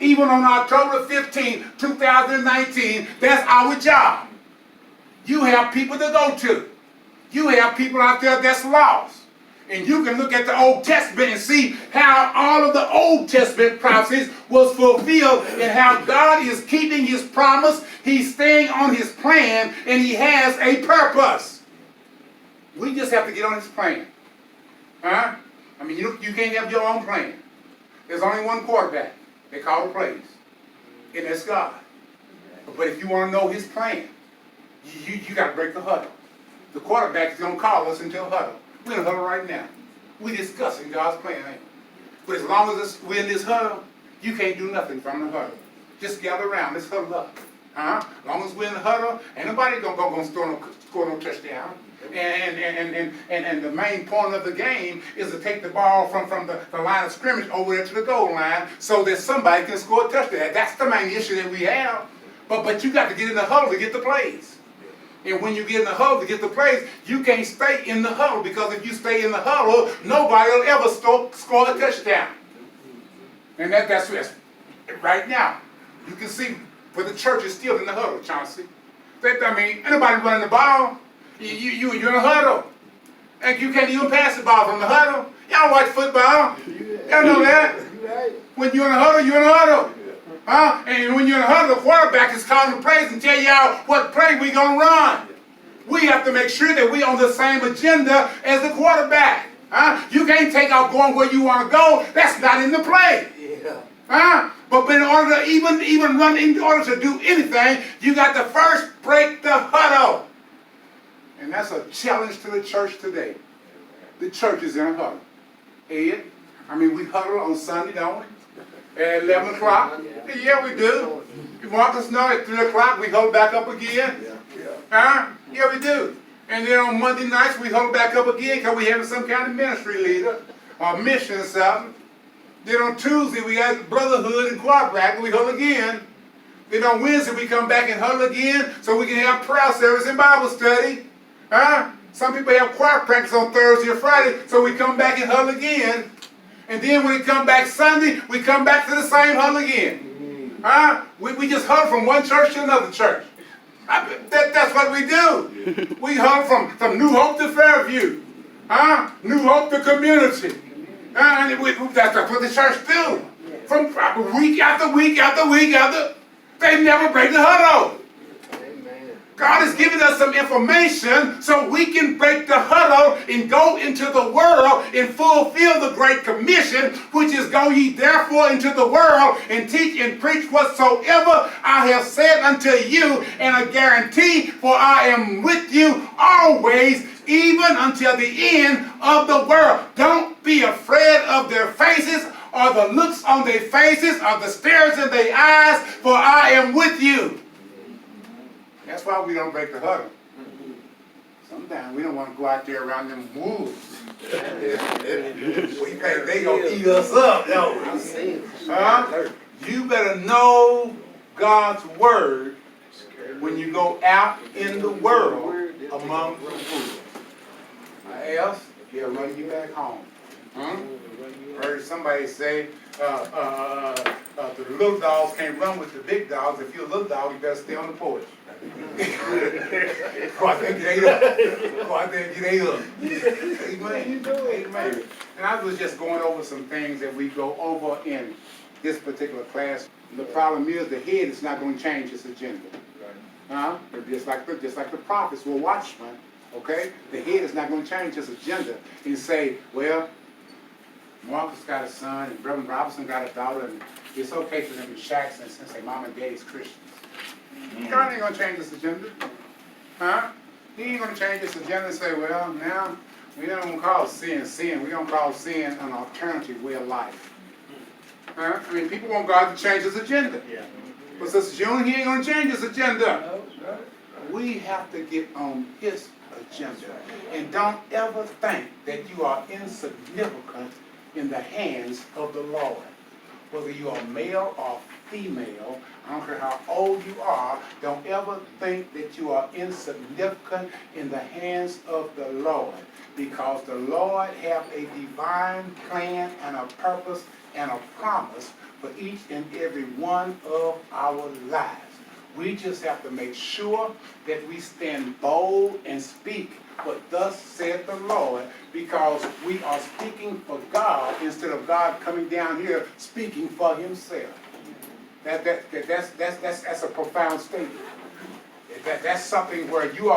even on October 15, 2019, that's our job. You have people to go to. You have people out there that's lost. And you can look at the Old Testament and see how all of the Old Testament prophecies was fulfilled and how God is keeping his promise. He's staying on his plan and he has a purpose. We just have to get on his plan. Huh? I mean, you can't have your own plan. There's only one quarterback. They call the plays. And that's God. But if you want to know his plan, you got to break the huddle. The quarterback is going to call us into a huddle. We're in a huddle right now. We're discussing God's plan, ain't we? But as long as we're in this huddle, you can't do nothing from the huddle. Just gather around. Let's huddle up. As long as we're in the huddle, ain't nobody gonna score no touchdown. And the main point of the game is to take the ball from the line of scrimmage over there to the goal line so that somebody can score a touchdown. That's the main issue that we have. But you got to get in the huddle to get the plays. And when you get in the huddle to get the plays, you can't stay in the huddle, because if you stay in the huddle, nobody will ever score a touchdown. And that's right now. You can see where the church is still in the huddle, Chauncey. I mean, ain't nobody running the ball. You're in a huddle. And you can't even pass the ball from the huddle. Y'all watch football. Y'all know that. When you're in a huddle, you're in a huddle. And when you're in a huddle, the quarterback is calling the plays and tell y'all what play we're going to run. We have to make sure that we're on the same agenda as the quarterback. You can't take off going where you want to go. That's not in the play. But in order to even run, in order to do anything, you got to first break the huddle. And that's a challenge to the church today. The church is in a huddle. Ed, I mean, we huddle on Sunday, don't we? At 11 o'clock? Yeah, we do. You want us to know at 3 o'clock we huddle back up again? Yeah, we do. And then on Monday nights we huddle back up again because we having some kind of ministry leader or mission or something. Then on Tuesday we have brotherhood and quarterback and we huddle again. Then on Wednesday we come back and huddle again so we can have prayer service and Bible study. Some people have choir practice on Thursday or Friday, so we come back and huddle again. And then when we come back Sunday, we come back to the same huddle again. We just huddle from one church to another church. That's what we do. We huddle from New Hope to Fairview. New Hope to Community. That's what the church do. From week after week after week after. They never break the huddle. God has given us some information so we can break the huddle and go into the world and fulfill the Great Commission, which is go ye therefore into the world and teach and preach whatsoever I have said unto you, and I guarantee, for I am with you always, even until the end of the world. Don't be afraid of their faces or the looks on their faces or the stares in their eyes, for I am with you. That's why we don't break the huddle. Sometimes we don't want to go out there around them wolves. We think they gonna eat us up, yo. You better know God's word when you go out in the world among the wolves. Else, he'll run you back home. Heard somebody say the little dogs can't run with the big dogs. If you're a little dog, you better stay on the porch. Go out there and get up. Go out there and get up. Amen. Amen. And I was just going over some things that we go over in this particular class. The problem is the head is not going to change its agenda. Just like the prophets were watchmen. Okay? The head is not going to change its agenda and say, well, Marcus got a son and Reverend Robinson got a daughter, and it's okay for them to shack since their mom and daddy's Christians. God ain't going to change this agenda. He ain't going to change this agenda and say, well, now we don't call sin sin. We don't call sin an alternative way of life. I mean, people want God to change his agenda. But Sister June, he ain't going to change his agenda. We have to get on his agenda. And don't ever think that you are insignificant in the hands of the Lord. Whether you are male or female, I don't care how old you are, don't ever think that you are insignificant in the hands of the Lord. Because the Lord have a divine plan and a purpose and a promise for each and every one of our lives. We just have to make sure that we stand bold and speak what thus saith the Lord, because we are speaking for God instead of God coming down here speaking for himself. That's a profound statement. That's something where you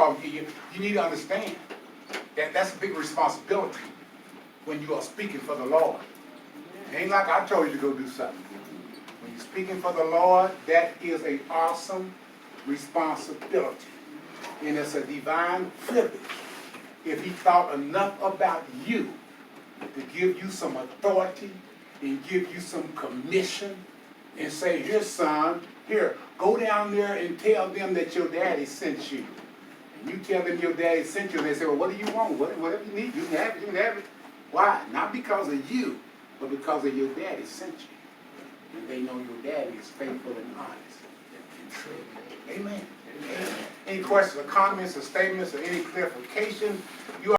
need to understand that that's a big responsibility when you are speaking for the Lord. It ain't like I told you to go do something. When you're speaking for the Lord, that is an awesome responsibility. And it's a divine privilege. If he thought enough about you to give you some authority and give you some commission and say, here, son, here, go down there and tell them that your daddy sent you. And you tell them your daddy sent you, and they say, well, what do you want? Whatever you need, you can have it, you can have it. Why? Not because of you, but because of your daddy sent you. And they know your daddy is faithful and honest and true. Amen. Amen. Any questions or comments or statements or any clarification? You